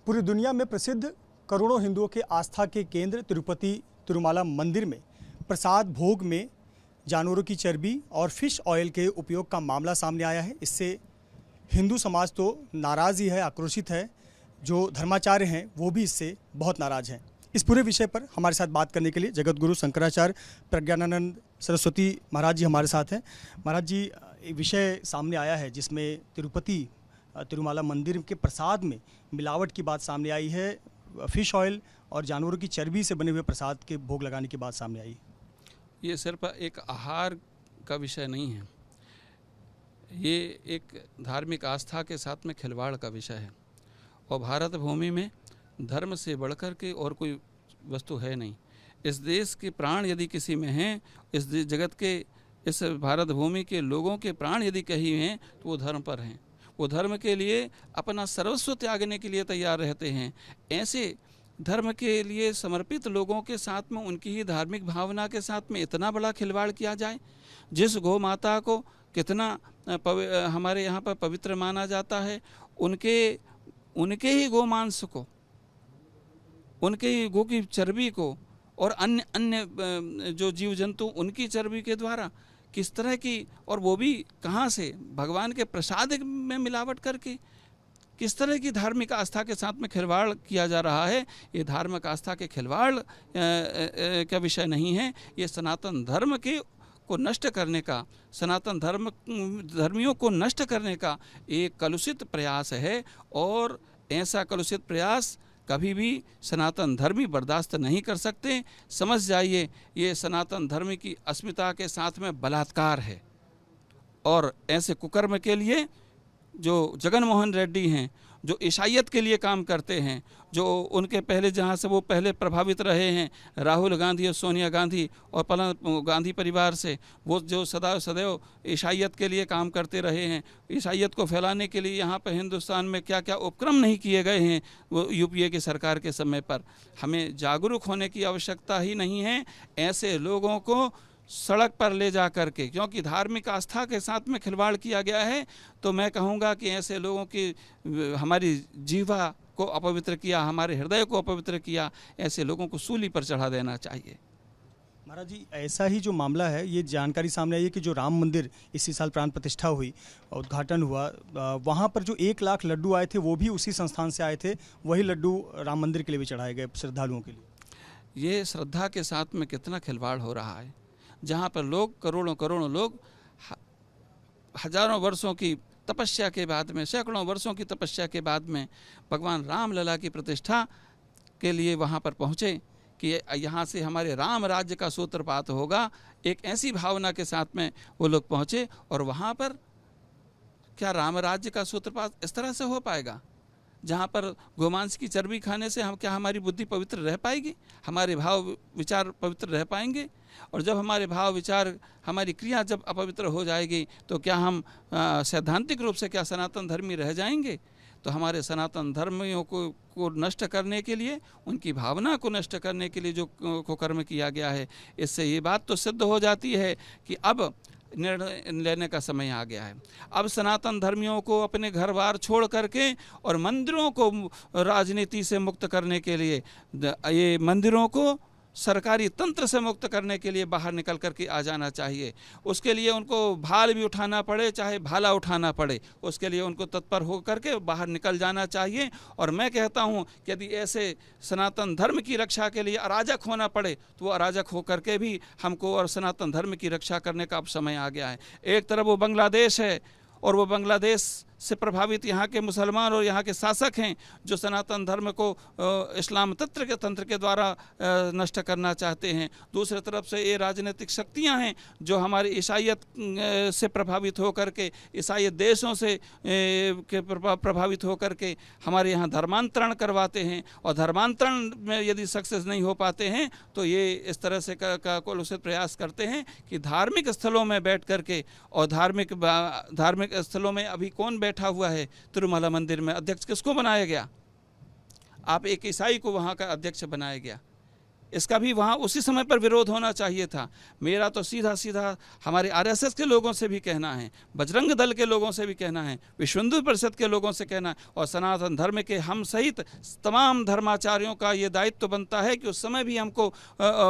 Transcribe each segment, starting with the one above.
पूरी दुनिया में प्रसिद्ध करोड़ों हिंदुओं के आस्था के केंद्र तिरुपति तिरुमाला मंदिर में प्रसाद भोग में जानवरों की चर्बी और फिश ऑयल के उपयोग का मामला सामने आया है। इससे हिंदू समाज तो नाराज़ ही है, आक्रोशित है। जो धर्माचार्य हैं वो भी इससे बहुत नाराज़ हैं। इस पूरे विषय पर हमारे साथ बात करने के लिए जगत गुरु शंकराचार्य प्रज्ञानानंद सरस्वती महाराज जी हमारे साथ हैं। महाराज जी, एक विषय सामने आया है जिसमें तिरुपति तिरुमाला मंदिर के प्रसाद में मिलावट की बात सामने आई है। फिश ऑयल और जानवरों की चर्बी से बने हुए प्रसाद के भोग लगाने की बात सामने आई। ये सिर्फ एक आहार का विषय नहीं है, ये एक धार्मिक आस्था के साथ में खिलवाड़ का विषय है। और भारत भूमि में धर्म से बढ़कर के और कोई वस्तु है नहीं। इस देश के प्राण यदि किसी में हैं, इस जगत के, इस भारत भूमि के लोगों के प्राण यदि कहीं हैं तो वो धर्म पर हैं। वो धर्म के लिए अपना सर्वस्व त्यागने के लिए तैयार रहते हैं। ऐसे धर्म के लिए समर्पित लोगों के साथ में उनकी ही धार्मिक भावना के साथ में इतना बड़ा खिलवाड़ किया जाए। जिस गौ माता को कितना हमारे यहाँ पर पवित्र माना जाता है, उनके ही गोमांस को, उनके ही गो की चर्बी को और अन्य जो जीव जंतु उनकी चर्बी के द्वारा किस तरह की, और वो भी कहाँ से, भगवान के प्रसाद में मिलावट करके किस तरह की धार्मिक आस्था के साथ में खिलवाड़ किया जा रहा है। ये धार्मिक आस्था के खिलवाड़ का विषय नहीं है। ये सनातन धर्म को नष्ट करने का, सनातन धर्मियों को नष्ट करने का एक कलुषित प्रयास है। और ऐसा कलुषित प्रयास कभी भी सनातन धर्मी बर्दाश्त नहीं कर सकते। समझ जाइए, ये सनातन धर्म की अस्मिता के साथ में बलात्कार है। और ऐसे कुकर्म के लिए जो जगन मोहन रेड्डी हैं, जो ईसाईयत के लिए काम करते हैं, जो उनके पहले जहाँ से वो पहले प्रभावित रहे हैं, राहुल गांधी और सोनिया गांधी और गांधी परिवार से, वो जो सदैव ईसाईयत के लिए काम करते रहे हैं, ईसाईयत को फैलाने के लिए यहाँ पर हिंदुस्तान में क्या क्या उपक्रम नहीं किए गए हैं वो यूपीए की सरकार के समय पर। हमें जागरूक होने की आवश्यकता ही नहीं है। ऐसे लोगों को सड़क पर ले जा कर के, क्योंकि धार्मिक आस्था के साथ में खिलवाड़ किया गया है, तो मैं कहूँगा कि ऐसे लोगों की हमारी जीवा को अपवित्र किया, हमारे हृदय को अपवित्र किया, ऐसे लोगों को सूली पर चढ़ा देना चाहिए। महाराज जी, ऐसा ही जो मामला है, ये जानकारी सामने आई है कि जो राम मंदिर इसी साल प्राण प्रतिष्ठा हुई, उद्घाटन हुआ, वहाँ पर जो 1 लाख लड्डू आए थे वो भी उसी संस्थान से आए थे। वही लड्डू राम मंदिर के लिए भी चढ़ाए गए श्रद्धालुओं के लिए। ये श्रद्धा के साथ में कितना खिलवाड़ हो रहा है। जहाँ पर लोग करोड़ों लोग हजारों वर्षों की तपस्या के बाद में, सैकड़ों वर्षों की तपस्या के बाद में भगवान राम लला की प्रतिष्ठा के लिए वहाँ पर पहुँचे कि यहाँ से हमारे राम राज्य का सूत्रपात होगा। एक ऐसी भावना के साथ में वो लोग पहुँचे। और वहाँ पर क्या राम राज्य का सूत्रपात इस तरह से हो पाएगा जहाँ पर गोमांस की चर्बी खाने से क्या हमारी बुद्धि पवित्र रह पाएगी, हमारे भाव विचार पवित्र रह पाएंगे? और जब हमारे भाव विचार, हमारी क्रिया जब अपवित्र हो जाएगी तो क्या हम सैद्धांतिक रूप से क्या सनातन धर्मी रह जाएंगे? तो हमारे सनातन धर्मियों को नष्ट करने के लिए, उनकी भावना को नष्ट करने के लिए जो कुकर्म किया गया है, इससे ये बात तो सिद्ध हो जाती है कि अब निर्णय लेने का समय आ गया है। अब सनातन धर्मियों को अपने घर बार छोड़ करके और मंदिरों को राजनीति से मुक्त करने के लिए, ये मंदिरों को सरकारी तंत्र से मुक्त करने के लिए बाहर निकल करके आ जाना चाहिए। उसके लिए उनको भाल भी उठाना पड़े, चाहे भाला उठाना पड़े, उसके लिए उनको तत्पर हो करके बाहर निकल जाना चाहिए। और मैं कहता हूँ कि यदि ऐसे सनातन धर्म की रक्षा के लिए अराजक होना पड़े तो वो अराजक हो करके भी हमको और सनातन धर्म की रक्षा करने का अब समय आ गया है। एक तरफ वो बांग्लादेश है और वो बांग्लादेश से प्रभावित यहाँ के मुसलमान और यहाँ के शासक हैं जो सनातन धर्म को इस्लाम तंत्र के द्वारा नष्ट करना चाहते हैं। दूसरी तरफ से ये राजनीतिक शक्तियाँ हैं जो हमारी ईसाईयत से प्रभावित होकर के, ईसाई देशों से प्रभावित होकर के हमारे यहाँ धर्मांतरण करवाते हैं। और धर्मांतरण में यदि सक्सेस नहीं हो पाते हैं तो ये इस तरह से कलुषित प्रयास करते हैं कि धार्मिक स्थलों में बैठ करके, और धार्मिक स्थलों में अभी कौन बैठा हुआ है? तिरुमाला मंदिर में अध्यक्ष किसको बनाया गया? आप एक ईसाई को वहाँ का अध्यक्ष बनाया गया। इसका भी वहाँ उसी समय पर विरोध होना चाहिए था। मेरा तो सीधा सीधा हमारे आरएसएस के लोगों से भी कहना है, बजरंग दल के लोगों से भी कहना है, विश्व हिंदू परिषद के लोगों से कहना है, और सनातन धर्म के हम सहित तमाम धर्माचार्यों का ये दायित्व बनता है कि उस समय भी हमको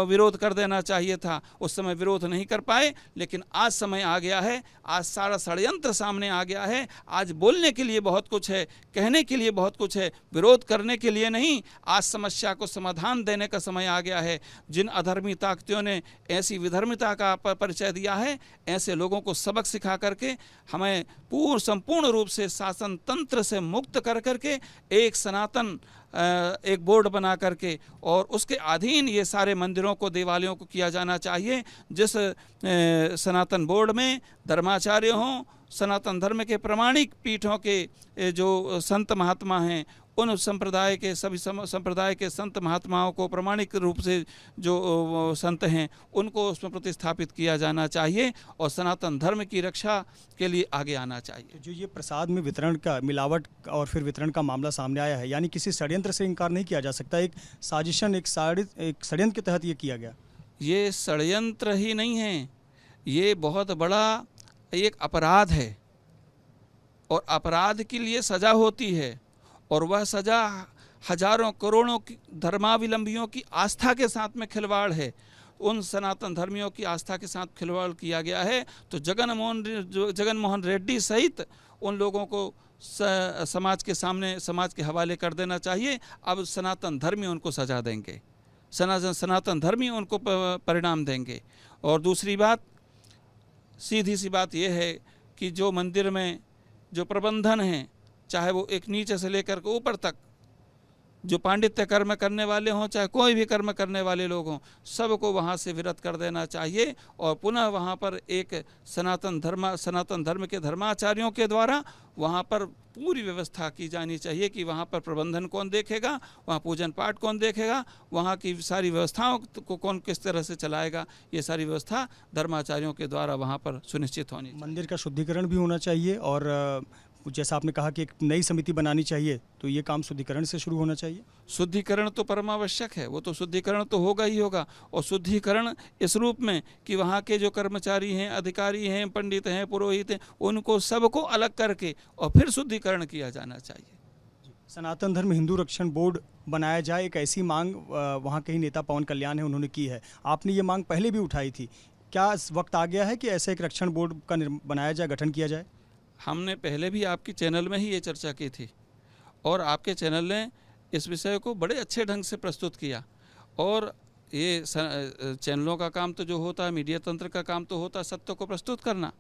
विरोध कर देना चाहिए था। उस समय विरोध नहीं कर पाए, लेकिन आज समय आ गया है, आज सारा षड्यंत्र सामने आ गया है। आज बोलने के लिए बहुत कुछ है, कहने के लिए बहुत कुछ है, विरोध करने के लिए नहीं। आज समस्या को समाधान देने का समय आ गया है। जिन अधर्मी ताकतों ने ऐसी विधर्मिता का परिचय दिया है, ऐसे लोगों को सबक सिखा करके हमें संपूर्ण रूप से शासन तंत्र से मुक्त कर करके एक सनातन एक बोर्ड बना करके और उसके अधीन ये सारे मंदिरों को, देवालयों को किया जाना चाहिए, जिस सनातन बोर्ड में धर्माचार्य हों, सनातन धर्म के प्रमाणिक पीठों के जो संत महात्मा हैं, उन संप्रदाय के सभी संप्रदाय के संत महात्माओं को प्रमाणिक रूप से जो संत हैं उनको उसमें प्रतिस्थापित किया जाना चाहिए और सनातन धर्म की रक्षा के लिए आगे आना चाहिए। जो ये प्रसाद में वितरण का मिलावट और फिर वितरण का मामला सामने आया है, यानी किसी षड्यंत्र से इनकार नहीं किया जा सकता, एक साजिशन, एक षड्यंत्र के तहत ये किया गया। ये षड्यंत्र ही नहीं है, ये बहुत बड़ा एक अपराध है और अपराध के लिए सज़ा होती है, और वह सज़ा हजारों करोड़ों की धर्मावलंबियों की आस्था के साथ में खिलवाड़ है। उन सनातन धर्मियों की आस्था के साथ खिलवाड़ किया गया है, तो जगन मोहन रेड्डी सहित उन लोगों को समाज के सामने, समाज के हवाले कर देना चाहिए। अब सनातन धर्मी उनको सज़ा देंगे, सनातन धर्मी उनको परिणाम देंगे। और दूसरी बात, सीधी सी बात यह है कि जो मंदिर में जो प्रबंधन है, चाहे वो एक नीचे से लेकर के ऊपर तक जो पांडित्य कर्म करने वाले हों, चाहे कोई भी कर्म करने वाले लोग हों, सबको वहाँ से विरत कर देना चाहिए और पुनः वहाँ पर एक सनातन धर्म के धर्माचार्यों के द्वारा वहाँ पर पूरी व्यवस्था की जानी चाहिए कि वहाँ पर प्रबंधन कौन देखेगा, वहाँ पूजन पाठ कौन देखेगा, वहाँ की सारी व्यवस्थाओं को कौन किस तरह से चलाएगा, ये सारी व्यवस्था धर्माचार्यों के द्वारा वहाँ पर सुनिश्चित होनी चाहिए। मंदिर का शुद्धिकरण भी होना चाहिए और जैसा आपने कहा कि एक नई समिति बनानी चाहिए, तो ये काम शुद्धिकरण से शुरू होना चाहिए। शुद्धिकरण तो परमावश्यक है, वो तो शुद्धिकरण तो होगा ही होगा। और शुद्धिकरण इस रूप में कि वहाँ के जो कर्मचारी हैं, अधिकारी हैं, पंडित हैं, पुरोहित हैं, उनको सबको अलग करके और फिर शुद्धिकरण किया जाना चाहिए। सनातन धर्म हिंदू रक्षण बोर्ड बनाया जाए, एक ऐसी मांग वहाँ के ही नेता पवन कल्याण है, उन्होंने की है। आपने ये मांग पहले भी उठाई थी, क्या वक्त आ गया है कि ऐसा एक रक्षण बोर्ड का बनाया जाए, गठन किया जाए? हमने पहले भी आपकी चैनल में ही ये चर्चा की थी और आपके चैनल ने इस विषय को बड़े अच्छे ढंग से प्रस्तुत किया। और ये चैनलों का काम तो जो होता है, मीडिया तंत्र का काम तो होता है सत्य को प्रस्तुत करना।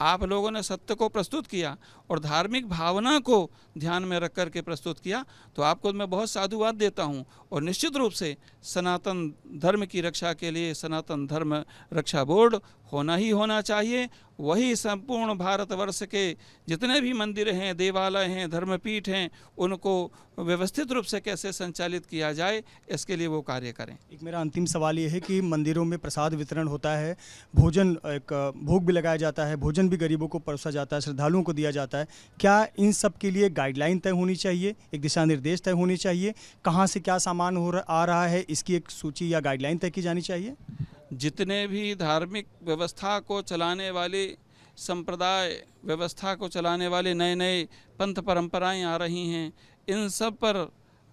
आप लोगों ने सत्य को प्रस्तुत किया और धार्मिक भावना को ध्यान में रख कर के प्रस्तुत किया, तो आपको मैं बहुत साधुवाद देता हूं। और निश्चित रूप से सनातन धर्म की रक्षा के लिए सनातन धर्म रक्षा बोर्ड होना ही होना चाहिए। वही संपूर्ण भारतवर्ष के जितने भी मंदिर हैं, देवालय हैं, धर्मपीठ हैं, उनको व्यवस्थित रूप से कैसे संचालित किया जाए, इसके लिए वो कार्य करें। एक मेरा अंतिम सवाल ये है कि मंदिरों में प्रसाद वितरण होता है, भोजन, एक भोग भी लगाया जाता है, भोजन भी गरीबों को परोसा जाता है, श्रद्धालुओं को दिया जाता है, क्या इन सब के लिए गाइडलाइन तय होनी चाहिए, एक दिशा निर्देश तय होनी चाहिए? कहाँ से क्या सामान आ रहा है, इसकी एक सूची या गाइडलाइन तय की जानी चाहिए? जितने भी धार्मिक व्यवस्था को चलाने वाले संप्रदाय व्यवस्था को चलाने वाले नए नए पंथ परंपराएं आ रही हैं, इन सब पर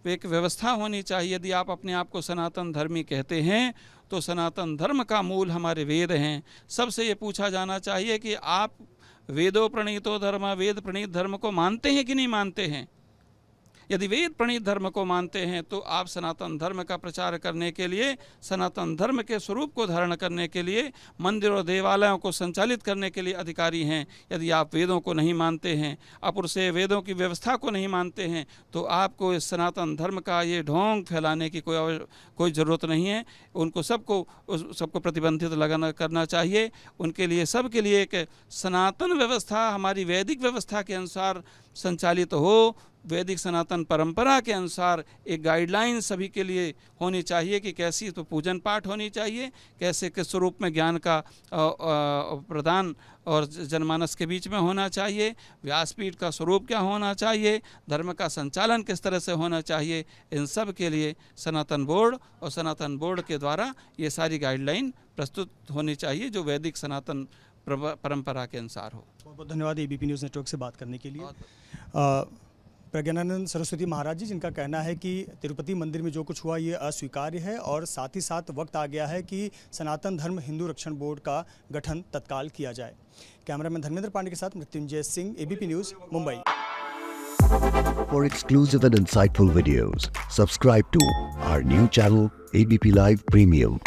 एक व्यवस्था होनी चाहिए। यदि आप अपने आप को सनातन धर्मी कहते हैं तो सनातन धर्म का मूल हमारे वेद हैं। सबसे ये पूछा जाना चाहिए कि आप वेदों प्रणीतो धर्म, वेद प्रणीत धर्म को मानते हैं कि नहीं मानते हैं। यदि वेद प्रणीत धर्म को मानते हैं तो आप सनातन धर्म का प्रचार करने के लिए, सनातन धर्म के स्वरूप को धारण करने के लिए, मंदिर और देवालयों को संचालित करने के लिए अधिकारी हैं। यदि आप वेदों को नहीं मानते हैं, अपुर से वेदों की व्यवस्था को नहीं मानते हैं, तो आपको इस सनातन धर्म का ये ढोंग फैलाने की कोई ज़रूरत नहीं है। उनको सबको प्रतिबंधित करना चाहिए। उनके लिए, सबके लिए एक सनातन व्यवस्था हमारी वैदिक व्यवस्था के अनुसार संचालित हो, वैदिक सनातन परंपरा के अनुसार एक गाइडलाइन सभी के लिए होनी चाहिए कि कैसी तो पूजन पाठ होनी चाहिए, कैसे किस स्वरूप में ज्ञान का प्रदान और जनमानस के बीच में होना चाहिए, व्यासपीठ का स्वरूप क्या होना चाहिए, धर्म का संचालन किस तरह से होना चाहिए, इन सब के लिए सनातन बोर्ड और सनातन बोर्ड के द्वारा ये सारी गाइडलाइन प्रस्तुत होनी चाहिए जो वैदिक सनातन परंपरा के अनुसार हो। बहुत बहुत धन्यवाद एबीपी न्यूज़ नेटवर्क से बात करने के लिए। प्रज्ञानानंद सरस्वती महाराज जी, जिनका कहना है कि तिरुपति मंदिर में जो कुछ हुआ ये अस्वीकार्य है और साथ ही साथ वक्त आ गया है कि सनातन धर्म हिंदू रक्षण बोर्ड का गठन तत्काल किया जाए। कैमरामैन धर्मेंद्र पांडे के साथ Mrityunjay Singh, ABP news, Mumbai. For exclusive and insightful videos, subscribe to our new channel ABP Live Premium.